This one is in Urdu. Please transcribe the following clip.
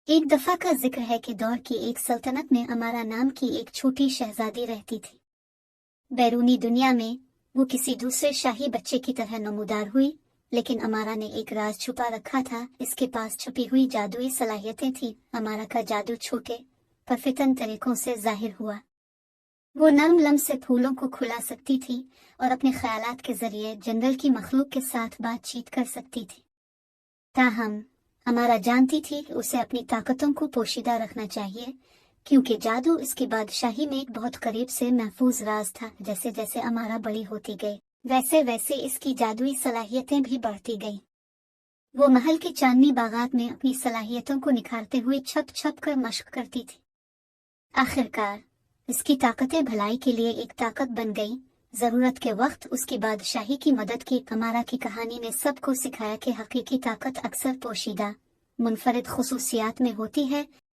ایک دفعہ کا ذکر ہے کہ دور کی ایک سلطنت میں امارا نام کی ایک چھوٹی شہزادی رہتی تھی۔ بیرونی دنیا میں وہ کسی دوسرے شاہی بچے کی طرح نمودار ہوئی، لیکن امارا نے ایک راز چھپا رکھا تھا۔ اس کے پاس چھپی ہوئی جادوئی صلاحیتیں تھیں۔ امارا کا جادو چھوٹے پر فتن طریقوں سے ظاہر ہوا۔ وہ نرم لمس سے پھولوں کو کھلا سکتی تھی اور اپنے خیالات کے ذریعے جنگل کی مخلوق کے ساتھ بات چیت کر سکتی تھی۔ تاہم امارا جانتی تھی کہ اسے اپنی طاقتوں کو پوشیدہ رکھنا چاہیے، کیونکہ جادو اس کی بادشاہی میں ایک بہت قریب سے محفوظ راز تھا۔ جیسے جیسے امارا بڑی ہوتی گئی، ویسے ویسے اس کی جادوئی صلاحیتیں بھی بڑھتی گئیں۔ وہ محل کے چاندنی باغات میں اپنی صلاحیتوں کو نکھارتے ہوئے چھپ چھپ کر مشق کرتی تھی۔ آخرکار اس کی طاقتیں بھلائی کے لیے ایک طاقت بن گئیں۔ ضرورت کے وقت اس کی بادشاہی کی مدد کی۔ امارا کی کہانی نے سب کو سکھایا کہ حقیقی طاقت اکثر پوشیدہ، منفرد خصوصیات میں ہوتی ہے،